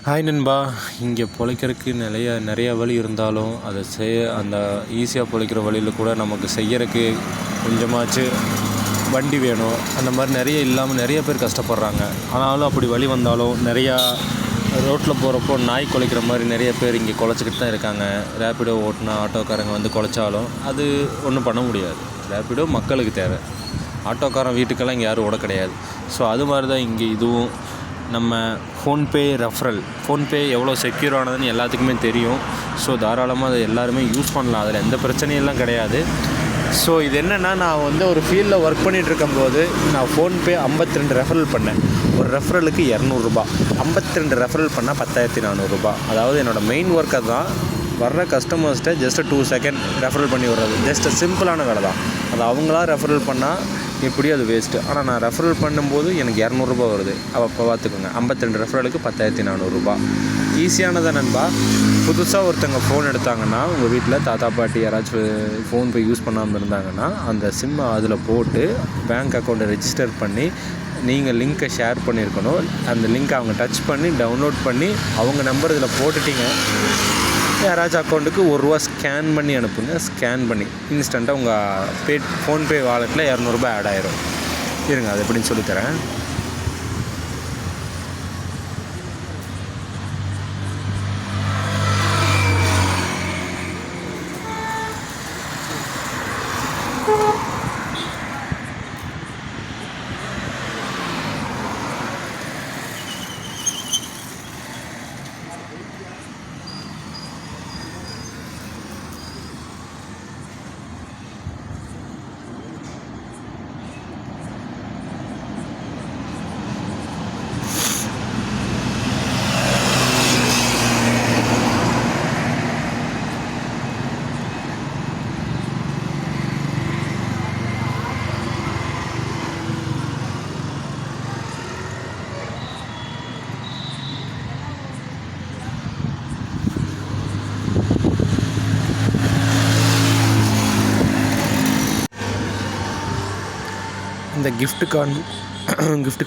Hi நண்பா. இங்கே பொழைக்கிறதுக்கு நிறையா வழி இருந்தாலும் அதை அந்த ஈஸியாக பொழைக்கிற வழியில் கூட நமக்கு செய்யறதுக்கு கொஞ்சமாச்சு வண்டி வேணும். அந்த மாதிரி நிறைய இல்லாமல் நிறைய பேர் கஷ்டப்படுறாங்க. ஆனாலும் அப்படி வழி வந்தாலும் நிறையா ரோட்டில் போகிறப்போ நாய் குலைக்கிற மாதிரி நிறைய பேர் இங்கே குலைச்சிக்கிட்டு தான் இருக்காங்க. ரேப்பிடோ ஓட்டினா ஆட்டோக்காரங்க வந்து குலைச்சாலும் அது ஒன்றும் பண்ண முடியாது. ரேப்பிடோ மக்களுக்கு தேவை, ஆட்டோக்காரன் வீட்டுக்கெல்லாம் இங்கே யாரும் ஓட கிடையாது. ஸோ அது மாதிரி தான் இங்கே இதுவும். நம்ம ஃபோன்பே ஃபோன்பே எவ்வளோ செக்யூரானதுன்னு எல்லாத்துக்குமே தெரியும். ஸோ தாராளமாக அதை எல்லாருமே யூஸ் பண்ணலாம், அதில் எந்த பிரச்சனையெல்லாம் கிடையாது. ஸோ இது என்னென்னா, நான் வந்து ஒரு ஃபீல்டில் ஒர்க் பண்ணிகிட்ருக்கும்போது நான் ஃபோன்பே 52 ரெஃபரல் பண்ணேன். ஒரு ரெஃபரலுக்கு 200 52 ரெஃபரல் பண்ணால் 10,400. அதாவது என்னோடய மெயின் ஒர்க் அதுதான். வர்ற கஸ்டமர்ஸ்கிட்ட ஜஸ்ட்டு 2 செகண்ட் ரெஃபரல் பண்ணி விடுறது. ஜஸ்ட்டு சிம்பிளான வேலை தான். அது அவங்களா ரெஃபரல் பண்ணால் எப்படியும் அது வேஸ்ட்டு. ஆனால் நான் ரெஃபரல் பண்ணும்போது எனக்கு 200 வருது. அப்போ பார்த்துக்கோங்க, 52 ரெஃபரலுக்கு 10,400. ஈஸியானதை நண்பா. புதுசாக ஒருத்தங்க ஃபோன் எடுத்தாங்கன்னா, உங்கள் வீட்டில் தாத்தா பாட்டி யாராச்சும் ஃபோன்பே யூஸ் பண்ணாமல் இருந்தாங்கன்னா, அந்த சிம்மை அதில் போட்டு பேங்க் அக்கௌண்ட்டை ரெஜிஸ்டர் பண்ணி நீங்கள் லிங்க்கை ஷேர் பண்ணியிருக்கணும். அந்த லிங்க்கை அவங்க டச் பண்ணி டவுன்லோட் பண்ணி அவங்க நம்பர் இதில் போட்டுட்டிங்க. யாராச்சும் அக்கௌண்ட்டுக்கு ₹1 ஸ்கேன் பண்ணி அனுப்புங்க. ஸ்கேன் பண்ணி இன்ஸ்டண்ட்டாக உங்கள் ஃபோன்பே வாலெட்டில் ₹200 ஆட் ஆயிரும். இருங்க, அது எப்படின்னு சொல்லித்தரேன். இந்த கிஃப்ட்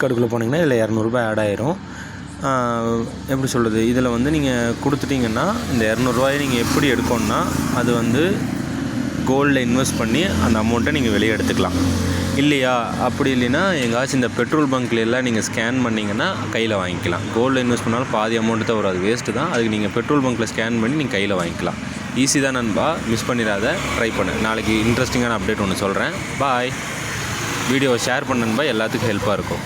கார்டுக்குள்ளே போனீங்கன்னா இதில் ₹200 ஆட் ஆயிரும். எப்படி சொல்கிறது, இதில் வந்து நீங்கள் கொடுத்துட்டிங்கன்னா இந்த ₹200 நீங்கள் எப்படி எடுக்கணுன்னா, அது வந்து கோல்டில் இன்வெஸ்ட் பண்ணி அந்த அமௌண்ட்டை நீங்கள் வெளியே எடுத்துக்கலாம். இல்லையா, அப்படி இல்லைன்னா எங்காச்சும் இந்த பெட்ரோல் பங்க்கில் எல்லாம் நீங்கள் ஸ்கேன் பண்ணிங்கன்னா கையில் வாங்கிக்கலாம். கோல்டில் இன்வெஸ்ட் பண்ணாலும் பாதி அமௌண்ட்டு தான் வரும், அது வேஸ்ட்டு தான். அதுக்கு நீங்கள் பெட்ரோல் பங்க்கில் ஸ்கேன் பண்ணி நீங்கள் கையில் வாங்கிக்கலாம். ஈஸி தான் நண்பா, மிஸ் பண்ணிடாத, ட்ரை பண்ணு. நாளைக்கு இன்ட்ரெஸ்டிங்கான அப்டேட் ஒன்று சொல்கிறேன். பாய். வீடியோவை ஷேர் பண்ண நண்பா, எல்லாத்துக்கும் ஹெல்ப்பாக இருக்கும்.